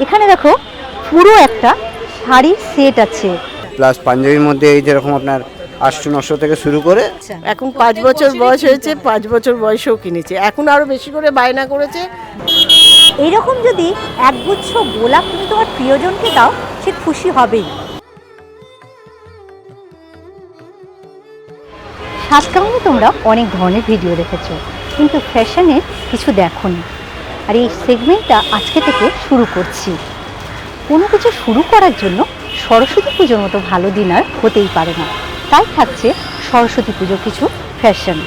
এখানে দেখো পুরো একটা শাড়ির সেট আছে, প্লাস পাঞ্জাবির মধ্যে এই যেরকম আপনার 800-900 থেকে শুরু করে এখন 5 বছর বয়স হয়েছে, 5 বছর বয়সেও কিনেছে, এখন আরো বেশি করে বায়না করেছে। এইরকম যদি একগুচ্ছ গোলাপ তুমি তোমার প্রিয়জনকে দাও, সে খুশি হবেই। সাতকাহনে তোমরা অনেক ধরনের ভিডিও দেখেছো, কিন্তু ফ্যাশনের কিছু দেখোনি। আর এই সেগমেন্টটা আজকে থেকে শুরু করছি। কোনো কিছু শুরু করার জন্য সরস্বতী পুজোর মতো ভালো দিন আর হতেই পারে না। তাই থাকছে সরস্বতী পুজো কিছু ফ্যাশন।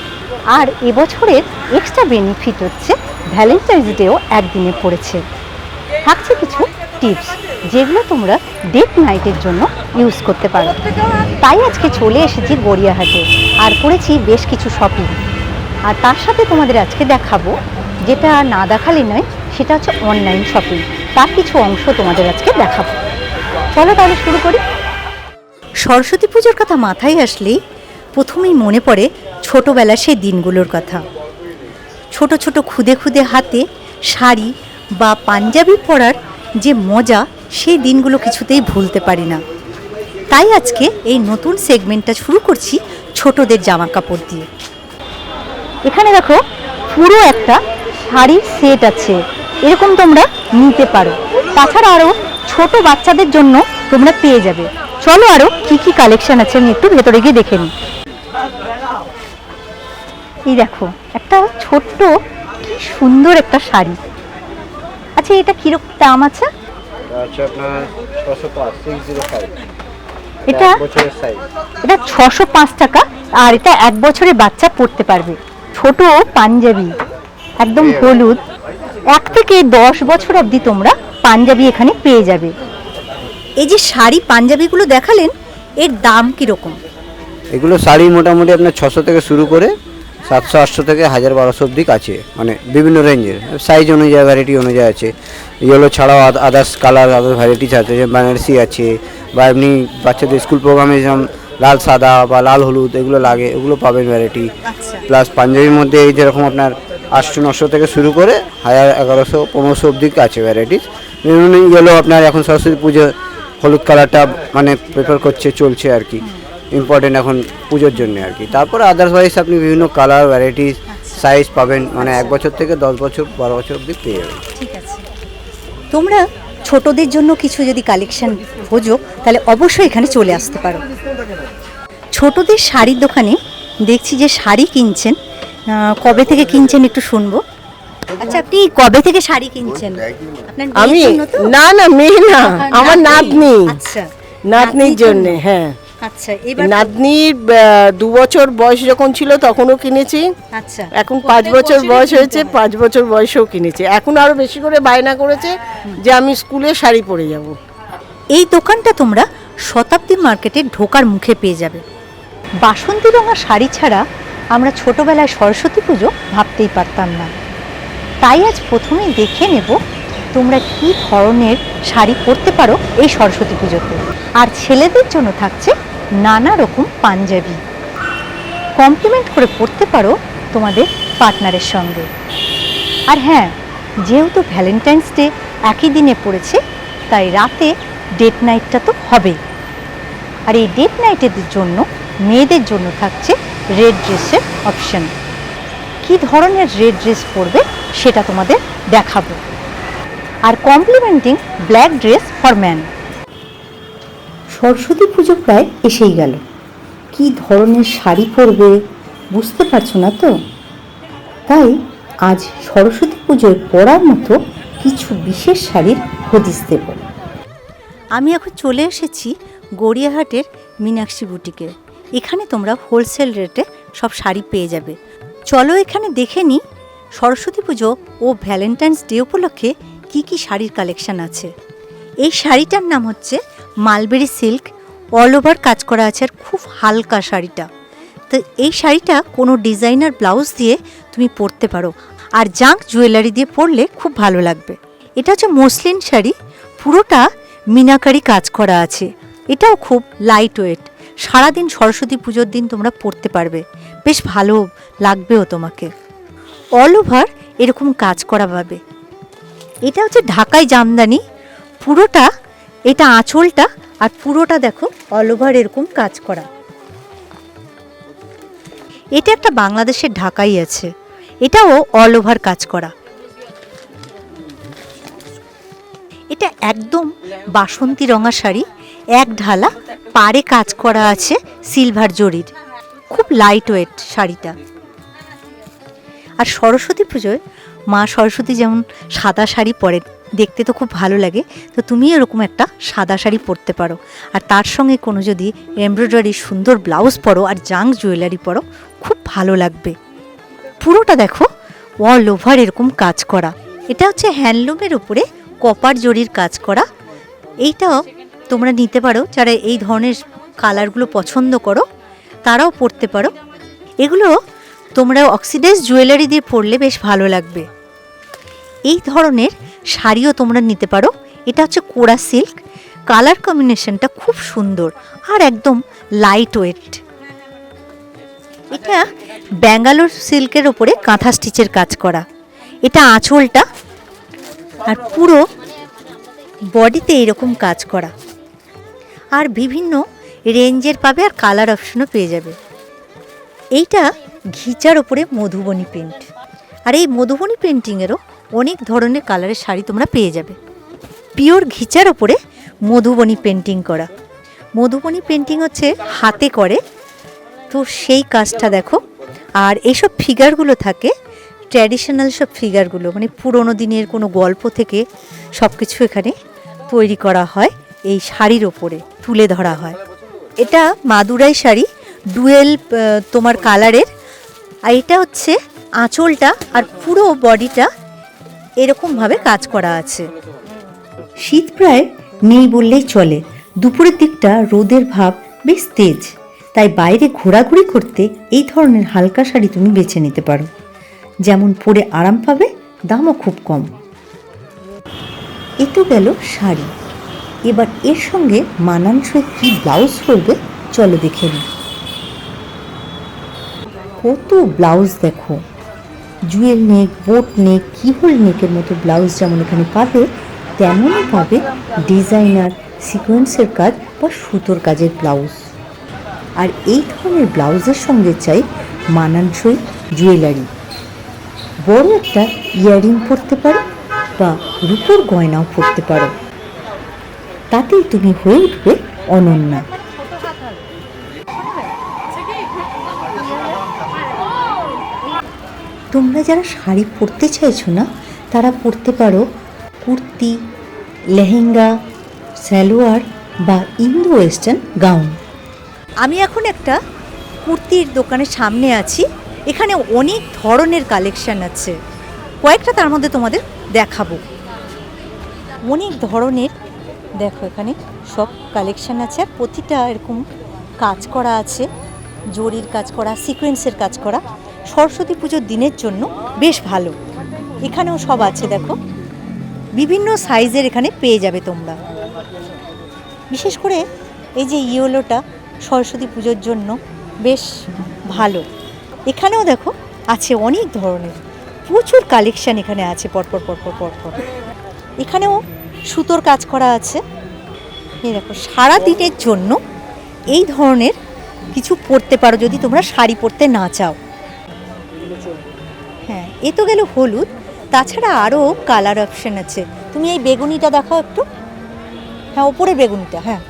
আর এবছরের এক্সট্রা বেনিফিট হচ্ছে ভ্যালেন্টাইন্স ডেও একদিনে পড়েছে। থাকছে কিছু টিপস যেগুলো তোমরা ডেট নাইটের জন্য ইউজ করতে পারো। তাই আজকে চলে এসেছি গড়িয়াহাটে আর করেছি বেশ কিছু শপিং। আর তার সাথে তোমাদের আজকে দেখাবো, যেটা না দেখালে নয়, সেটা হচ্ছে অনলাইন শপিং। তার কিছু অংশ তোমাদের আজকে দেখাবো। চলো তাহলে শুরু করি। সরস্বতী পুজোর কথা মাথায় আসলেই প্রথমেই মনে পড়ে ছোটোবেলার সেই দিনগুলোর কথা। ছোট ছোট খুদে খুদে হাতে শাড়ি বা পাঞ্জাবি পরার যে মজা, সেই দিনগুলো কিছুতেই ভুলতে পারি না। তাই আজকে এই নতুন সেগমেন্টটা শুরু করছি ছোটদের জামা কাপড় দিয়ে। এখানে দেখো পুরো একটা শাড়ির সেট আছে, এরকম তোমরা নিতে পারো। তাছাড়া আরও ছোট বাচ্চাদের জন্য তোমরা পেয়ে যাবে। চলো আরও কি কি কালেকশন আছে আমি একটু ভেতরে গিয়ে দেখে নিই। এই দেখো একটা ছোট্ট কি সুন্দর একটা শাড়ি। আচ্ছা, এটা কিরকম দাম আছে? আছে আপনার 605 এটা বছরের সাইজ। এটা 605 টাকা। আর এটা 1 বছরের বাচ্চা পরতে পারবে। ছোট পাঞ্জাবি একদম হলুদ, 1 থেকে 10 বছর অবধি তোমরা পাঞ্জাবি এখানে পেয়ে যাবে। এই যে শাড়ি পাঞ্জাবিগুলো দেখালেন, এর দাম কীরকম? এগুলো শাড়ি মোটামুটি আপনার 600 থেকে শুরু করে 700-800 থেকে 1000-1200 অবধি আছে, মানে বিভিন্ন রেঞ্জের সাইজ অনুযায়ী ভ্যারাইটি অনুযায়ী আছে। ইয়েলো ছাড়াও আদার্স কালার আদার্স ভ্যারাইটিস আছে, যে বেনারসি আছে, বা এমনি বাচ্চাদের স্কুল প্রোগ্রামে যেমন লাল সাদা বা লাল হলুদ এগুলো লাগে, ওগুলো পাবেন ভ্যারাইটি। প্লাস পাঞ্জাবির মধ্যে এই যেরকম আপনার 800-900 থেকে শুরু করে 1000-1100-1500 অবধি আছে ভ্যারাইটিস। বিভিন্ন ইয়েলো আপনার এখন সরস্বতী পুজো হলুদ কালারটা মানে প্রেফার করছে, চলছে আর কি, ইম্পর্টেন্ট এখন পুজোর জন্য আর কি। তারপরে আদারওয়াইজ আপনি বিভিন্ন কালার ভ্যারাইটিস সাইজ পাবেন, মানে 1 বছর থেকে 10 বছর 12 বছর অবধি পেয়ে যাবেন। ঠিক আছে, তোমরা ছোটদের জন্য কিছু যদি কালেকশন খোঁজো তাহলে অবশ্যই এখানে চলে আসতে পারো। ছোটদের শাড়ির দোকানে দেখছি যে শাড়ি কিনছেন। কবে থেকে কিনছেন একটু শুনবো। আচ্ছা, আপনি কবে থেকে শাড়ি কিনছেন? আপনার আমি মেয়ের জন্য তো? না মেয়ে না, আমার নাতনি, আচ্ছা, নাতনির জন্য। হ্যাঁ, আচ্ছা, এবার নাতনির 2 বছর বয়স যখন ছিল তখনও কিনেছি। আচ্ছা, এখন 5 বছর বয়স হয়েছে, 5 বছর বয়সেও কিনেছে, এখন আরো বেশি করে বায়না করেছে যে আমি স্কুলে শাড়ি পরে যাব। এই দোকানটা তোমরা শতাব্দী মার্কেটে ঢোকার মুখে পেয়ে যাবে। বাসন্তী রঙা শাড়ি ছাড়া আমরা ছোটবেলায় সরস্বতী পুজো ভাবতেই পারতাম না। তাই আজ প্রথমেই দেখে নেব তোমরা কি ধরনের শাড়ি পরতে পারো এই সরস্বতী পুজোতে। আর ছেলেদের জন্য থাকছে নানা রকম পাঞ্জাবি, কমপ্লিমেন্ট করে পরতে পারো তোমাদের পার্টনারের সঙ্গে। আর হ্যাঁ, যেহেতু ভ্যালেন্টাইন্স ডে একই দিনে পড়েছে, তাই রাতে ডেট নাইটটা তো হবেই। আর এই ডেট নাইটের জন্য মেয়েদের জন্য থাকছে রেড ড্রেসের অপশন। কি ধরনের রেড ড্রেস পরবে সেটা তোমাদের দেখাবো। আর complementing black dress for man. Saraswati puja প্রায় এসেই গেল। কি ধরনের শাড়ি পরবে বুঝতে পারছো না তো? তাই আজ সরস্বতী পুজোয় পরার মতো কিছু বিশেষ শাড়ির হদিস দেব। আমি এখন চলে এসেছি গড়িয়াহাটের মীনাক্ষী বুটিকে। এখানে তোমরা হোলসেল রেটে সব শাড়ি পেয়ে যাবে। চলো এখানে দেখে নিই সরস্বতী পুজো ও ভ্যালেন্টাইন্স ডে উপলক্ষে কি কি শাড়ির কালেকশন আছে। এই শাড়িটার নাম হচ্ছে মালবেরি সিল্ক, অল ওভার কাজ করা আছে, আর খুব হালকা শাড়িটা। তো এই শাড়িটা কোনো ডিজাইনার ব্লাউজ দিয়ে তুমি পরতে পারো, আর জাঙ্ক জুয়েলারি দিয়ে পরলে খুব ভালো লাগবে। এটা হচ্ছে মসলিন শাড়ি, পুরোটা মিনাকারি কাজ করা আছে। এটাও খুব লাইট ওয়েট, সারাদিন সরস্বতী পুজোর দিন তোমরা পরতে পারবে, বেশ ভালো লাগবেও তোমাকে। অল ওভার এরকম কাজ করা পাবে। এটা হচ্ছে ঢাকাই জামদানি, পুরোটা এটা আঁচলটা, আর পুরোটা দেখো অল ওভার এরকম কাজ করা। এটা একটা বাংলাদেশের ঢাকাই আছে, এটাও অল ওভার কাজ করা। এটা একদম বাসন্তী রঙা শাড়ি, এক ঢালা, পাড়ে কাজ করা আছে সিলভার জরির, খুব লাইট ওয়েট শাড়িটা। আর সরস্বতী পুজোয় মা সরস্বতী যেমন সাদা শাড়ি পরেন, দেখতে তো খুব ভালো লাগে, তো তুমি এরকম একটা সাদা শাড়ি পরতে পারো, আর তার সঙ্গে কোনো যদি এমব্রয়ডারি সুন্দর ব্লাউজ পরো আর জাঙ্ক জুয়েলারি পরো, খুব ভালো লাগবে। পুরোটা দেখো অল ওভার এরকম কাজ করা। এটা হচ্ছে হ্যান্ডলুমের উপরে কপার জরির কাজ করা। এইটাও তোমরা নিতে পারো, যারা এই ধরনের কালারগুলো পছন্দ করো তারাও পরতে পারো। এগুলো তোমরা অক্সিডাইজ জুয়েলারি দিয়ে পরলে বেশ ভালো লাগবে। এই ধরনের শাড়িও তোমরা নিতে পারো। এটা হচ্ছে কোরা সিল্ক, কালার কম্বিনেশনটা খুব সুন্দর আর একদম লাইট ওয়েট। এটা ব্যাঙ্গালোর সিল্কের ওপরে কাঁথা স্টিচের কাজ করা। এটা আঁচলটা, আর পুরো বডিতে এরকম কাজ করা, আর বিভিন্ন রেঞ্জের পাবে আর কালার অপশনও পেয়ে যাবে। এইটা ঘিচার ওপরে মধুবনী প্রিন্ট, আর এই মধুবনী পেন্টিংয়েরও অনেক ধরনের কালারের শাড়ি তোমরা পেয়ে যাবে। পিওর ঘিচার ওপরে মধুবনী পেন্টিং করা। মধুবনী পেন্টিং হচ্ছে হাতে করে, তো সেই কাজটা দেখো। আর এইসব ফিগারগুলো থাকে ট্র্যাডিশনাল সব ফিগারগুলো, মানে পুরোনো দিনের কোনো গল্প থেকে সব কিছু এখানে তৈরি করা হয়, এই শাড়ির ওপরে তুলে ধরা হয়। এটা মাদুরাই শাড়ি, ডুয়েল তোমার কালারের। আর এটা হচ্ছে আঁচলটা, আর পুরো বডিটা এরকমভাবে কাজ করা আছে। শীত প্রায় নেই বললেই চলে। দুপুরের দিকটা রোদের ভাব বেশ তেজ, তাই বাইরে ঘোরাঘুরি করতে এই ধরনের হালকা শাড়ি তুমি বেছে নিতে পারো, যেমন পরে আরাম পাবে, দামও খুব কম। এ তো গেল শাড়ি, এবার এর সঙ্গে মানানসই কি ব্লাউজ পরবে চলো দেখে নিই। কত ব্লাউজ দেখো, জুয়েল নেক, বোট নেক, কিহোল নেকের মতো ব্লাউজ যেমন এখানে পাবে, তেমনই পাবে ডিজাইনার সিকোয়েন্সের কাজ বা সুতোর কাজের ব্লাউজ। আর এই ধরনের ব্লাউজের সঙ্গে চাই মানানসই জুয়েলারি। বড় একটা ইয়াররিং পরতে পারো বা রূপোর গয়নাও পরতে পারো, তাতেই তুমি হয়ে উঠবে অনন্যা। তোমরা যারা শাড়ি পরতে চাইছো না, তারা পরতে পারো কুর্তি, লেহেঙ্গা, সালোয়ার বা ইন্দো ওয়েস্টার্ন গাউন। আমি এখন একটা কুর্তির দোকানের সামনে আছি। এখানে অনেক ধরনের কালেকশান আছে, কয়েকটা তার মধ্যে তোমাদের দেখাবো। অনেক ধরনের দেখো এখানে সব কালেকশান আছে, আর প্রতিটা এরকম কাজ করা আছে, জরির কাজ করা, সিকোয়েন্সের কাজ করা। সরস্বতী পুজোর দিনের জন্য বেশ ভালো। এখানেও সব আছে দেখো, বিভিন্ন সাইজের এখানে পেয়ে যাবে তোমরা। বিশেষ করে এই যে ইয়েলোটা সরস্বতী পুজোর জন্য বেশ ভালো। এখানেও দেখো আছে অনেক ধরনের, প্রচুর কালেকশান এখানে আছে পরপর পরপর পরপর। এখানেও সুতোর কাজ করা আছে। এই দেখো, সারা দিনের জন্য এই ধরনের কিছু পরতে পারো যদি তোমরা শাড়ি পরতে না চাও। হ্যাঁ, এ তো গেল হলুদ, তাছাড়া আরও কালার অপশান আছে। তুমি এই বেগুনিটা দেখাও একটু। হ্যাঁ, ওপরে বেগুনিটা। হ্যাঁ,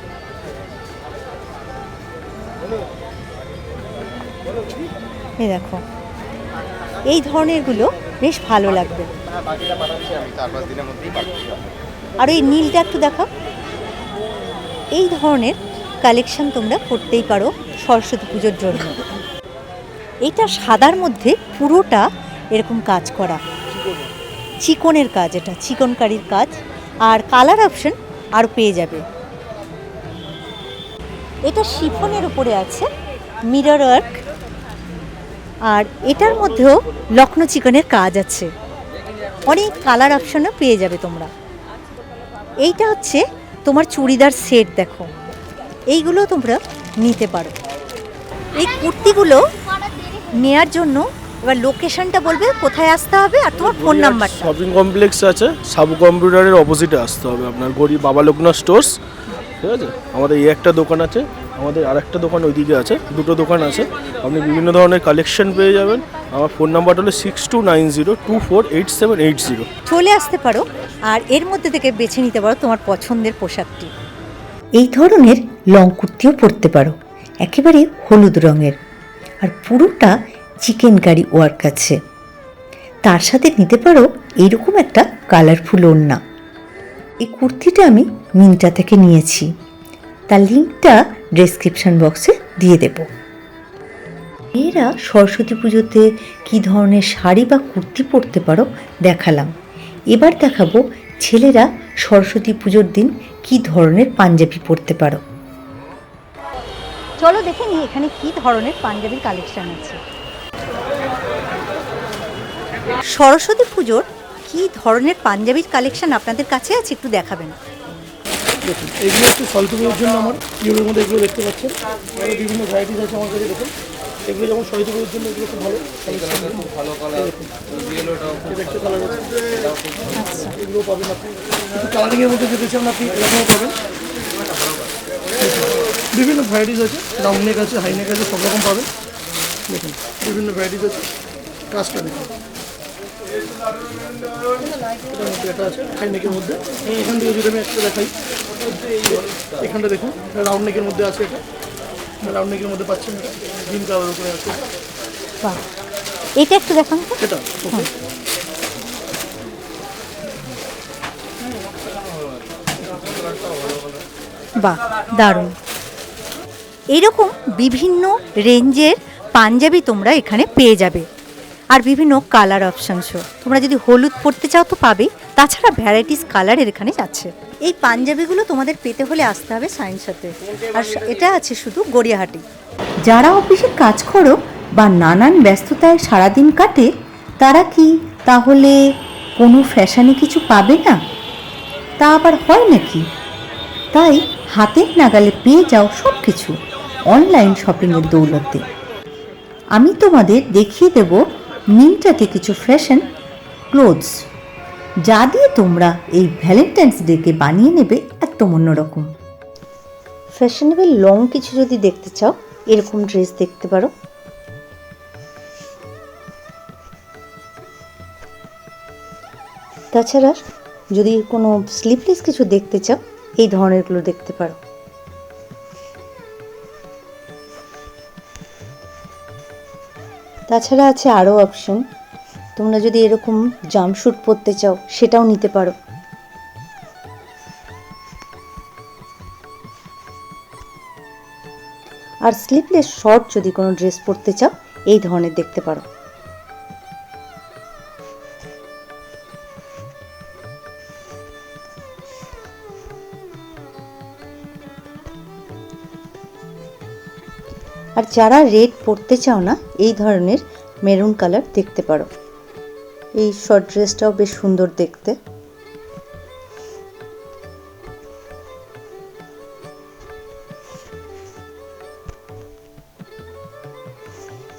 এই দেখো, এই ধরনেরগুলো বেশ ভালো লাগবে। আর এই নীলটা একটু দেখাও। এই ধরনের কালেকশন তোমরা করতেই পারো সরস্বতী পুজোর জন্য। এইটা সাদার মধ্যে পুরোটা এরকম কাজ করা, চিকনের কাজ, এটা চিকনকারির কাজ, আর কালার অপশন আরও পেয়ে যাবে। এটা শিফনের উপরে আছে মিরর ওয়ার্ক, আর এটার মধ্যেও লখনৌ চিকনের কাজ আছে। অনেক কালার অপশনও পেয়ে যাবে তোমরা। এইটা হচ্ছে তোমার চুড়িদার সেট, দেখো এইগুলো তোমরা নিতে পারো। এই কুর্তিগুলো নেয়ার জন্য এবার লোকেশনটা বলবে, কোথায় আসতে হবে আর তোমার ফোন নাম্বারটা। শপিং কমপ্লেক্স আছে, সাবু কম্পিউটারের অপোজিটে আসতে হবে আপনার, গরিব বাবা লোকনাথ স্টোর্স, ঠিক আছে। আমাদের এই একটা দোকান আছে, আমাদের আরেকটা দোকান ওইদিকে আছে, দুটো দোকান আছে। আপনি বিভিন্ন ধরনের কালেকশন পেয়ে যাবেন। আমার ফোন নাম্বারটা হলো 6290248780। চলে আসতে পারো আর এর মধ্যে থেকে বেছে নিতে পারো তোমার পছন্দের পোশাকটি। এই ধরনের লং কুর্তিও পরতে পারো, একেবারে হলুদ রঙের, আর পুরোটা চিকেন কারি ওয়ার্ক আছে। তার সাথে নিতে পারো এইরকম একটা কালারফুল ওড়না। এই কুর্তিটা আমি মিন্ত্রা থেকে নিয়েছি, তার লিঙ্কটা ডেসক্রিপশন বক্সে দিয়ে দেব। মেয়েরা সরস্বতী পুজোতে কী ধরনের শাড়ি বা কুর্তি পরতে পারো দেখালাম। এবার দেখাবো ছেলেরা সরস্বতী পুজোর দিন কী ধরনের পাঞ্জাবি পরতে পারো। চলো দেখে নিই এখানে কী ধরনের পাঞ্জাবির কালেকশন আছে। সরস্বতী পুজোর কী ধরনের পাঞ্জাবির কালেকশন আপনাদের কাছে আছে একটু দেখাবেন। দেখুন, এগুলো হচ্ছে সরস্বতী পুজোর জন্য আমার ইউরোর মধ্যে এগুলো দেখতে পাচ্ছেন। আরও বিভিন্ন ভ্যারাইটিস আছে আমার কাছে। দেখুন, এগুলো যেমন সরস্বতী পুজোর জন্য এগুলো খুব ভালো কালার আছে। এগুলো পাবেন আপনি, কিন্তু কালারিংয়ের মধ্যে যেতে চান আপনি এরকমও পাবেন। বিভিন্ন ভ্যারাইটিস আছে, রাউন্ড নেক আছে, হাই নেক আছে, সব রকম পাবেন। দেখুন, বিভিন্ন ভ্যারাইটিস আছে। কাজটা দেখুন, এটার মধ্যে একটা আছে হাই নেকের মধ্যে। এখান থেকে যদি আমি একটা দেখাই, এখানটা দেখুন, রাউন্ড নেকের মধ্যে আছে। এটা রাউন্ড নেকের মধ্যে পাচ্ছেন, এটা গ্রিন কালার উপরে আছে। বাহ, এটা একটু দেখান তো। এটা ওকে, বাহ, দারুণ। এরকম বিভিন্ন রেঞ্জের পাঞ্জাবি তোমরা এখানে পেয়ে যাবে, আর বিভিন্ন কালার অপশানসও। তোমরা যদি হলুদ পরতে চাও তো পাবেই, তাছাড়া ভ্যারাইটিস কালারের এখানে আছে। এই পাঞ্জাবিগুলো তোমাদের পেতে হলে আসতে হবে সায়েন্সতে, আর এটা আছে শুধু গড়িয়াহাটি। যারা অফিসে কাজ করো বা নানান ব্যস্ততায় সারাদিন কাটে, তারা কি তাহলে কোনো ফ্যাশনে কিছু পাবে না? তা আবার হয় নাকি? তাই হাতের নাগালে পেয়ে যাও সব কিছু অনলাইন শপিংয়ের দৌলতে। আমি তোমাদের দেখিয়ে দেব মিন্ত্রাতে কিছু ফ্যাশন ক্লোথস, যা দিয়ে তোমরা এই ভ্যালেন্টাইন্স ডেকে বানিয়ে নেবে একদম অন্যরকম। ফ্যাশনেবল লং কিছু যদি দেখতে চাও, এরকম ড্রেস দেখতে পারো। তাছাড়া যদি কোনো স্লিপলেস কিছু দেখতে চাও, এই ধরনেরগুলো দেখতে পারো। তাছাড়া আছে আরও অপশন, তোমরা যদি এরকম জাম্পস্যুট পরতে চাও সেটাও নিতে পারো। আর স্লিপলেস শর্ট যদি কোনো ড্রেস পরতে চাও, এই ধরনের দেখতে পারো। আর যারা রেড পরতে চাও না, এই ধরনের মেরুন কালার দেখতে পারো। এই শর্ট ড্রেসটাও বেশ সুন্দর দেখতে।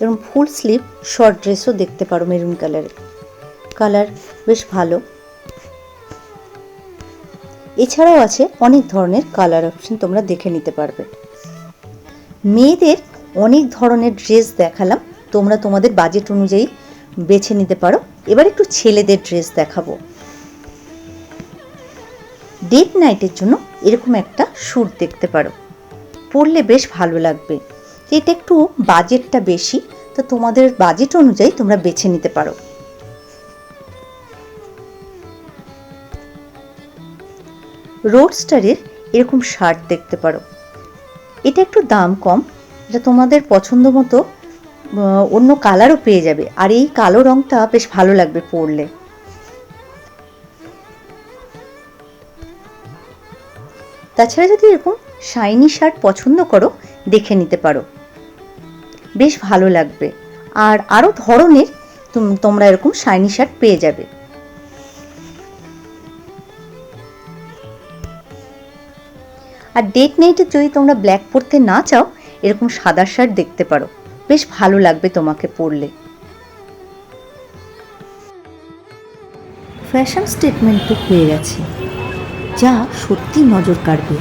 এবং ফুল স্লিভ শর্ট ড্রেসও দেখতে পারো মেরুন কালারের, কালার বেশ ভালো। এছাড়াও আছে অনেক ধরনের কালার অপশন, তোমরা দেখে নিতে পারবে। মেয়েদের অনেক ধরনের ড্রেস দেখালাম, তোমরা তোমাদের বাজেট অনুযায়ী বেছে নিতে পারো। এবার একটু ছেলেদের ড্রেস দেখাবো। ডেট নাইটের জন্য এরকম একটা স্যুট দেখতে পারো, পরলে বেশ ভালো লাগবে। এটা একটু বাজেটটা বেশি, তো তোমাদের বাজেট অনুযায়ী তোমরা বেছে নিতে পারো। রোডস্টারের এরকম শার্ট দেখতে পারো, এটা একটু দাম কম, এটা তোমাদের পছন্দ মতো অন্য কালারও পেয়ে যাবে। আর এই কালো রঙটা বেশ ভালো লাগবে পরলে। তাছাড়া যদি এরকম শাইনি শার্ট পছন্দ করো, দেখে নিতে পারো, বেশ ভালো লাগবে। আর আরও ধরনের তোমরা এরকম শাইনি শার্ট পেয়ে যাবে। আর ডেট নাইটে যদি তোমরা ব্ল্যাক পরতে না চাও, এরকম সাদা শার্ট দেখতে পারো, বেশ ভালো লাগবে তোমাকে পরলে। ফ্যাশন স্টেটমেন্ট তো হয়ে গেছে, যা সত্যি নজর কাড়বে,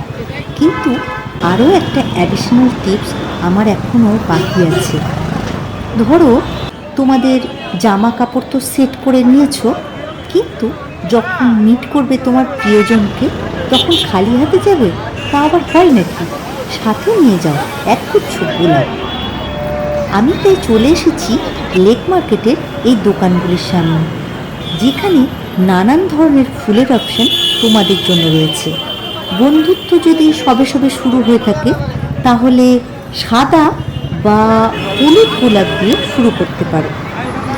কিন্তু আরও একটা অ্যাডিশনাল টিপস আমার এখনও বাকি আছে। ধরো তোমাদের জামা কাপড় তো সেট করে নিয়েছো, কিন্তু যখন মিট করবে তোমার প্রিয়জনকে তখন খালি হাতে যাবে, তা আবার হয় নাকি? সাথে নিয়ে যাও এক গুচ্ছ গোলাপ। আমি তাই চলে এসেছি লেক মার্কেটের এই দোকানগুলির সামনে, যেখানে নানান ধরনের ফুলের অপশন তোমাদের জন্য রয়েছে। বন্ধুত্ব যদি সবে সবে শুরু হয়ে থাকে তাহলে সাদা বা হলুদ গোলাপ দিয়ে শুরু করতে পারো।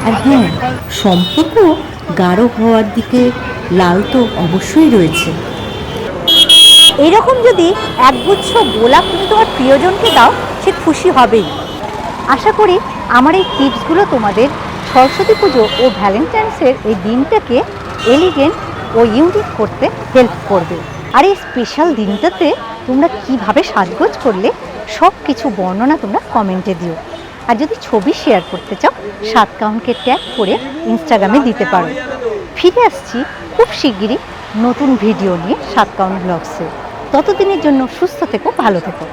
আর হ্যাঁ, সম্পর্ক গাঢ় হওয়ার দিকে লাল তো অবশ্যই রয়েছে। এরকম যদি একগুচ্ছ গোলাপ তুমি তোমার প্রিয়জনকে দাও, সে খুশি হবেই। আশা করি আমার এই টিপসগুলো তোমাদের সরস্বতী পুজো ও ভ্যালেন্টাইন্সের এই দিনটাকে এলিগেন্ট ও ইউনিক করতে হেল্প করবে। আর এই স্পেশাল দিনটাতে তোমরা কিভাবে সাজগোজ করলে সব কিছু বর্ণনা তোমরা কমেন্টে দিও। আর যদি ছবি শেয়ার করতে চাও, সাতকাহনকে ট্যাগ করে ইনস্টাগ্রামে দিতে পারো। ফিরে আসছি খুব শিগগিরই নতুন ভিডিও নিয়ে সাতকাহন ব্লগসে। ততদিনের জন্য সুস্থ থেকো, ভালো থেকো।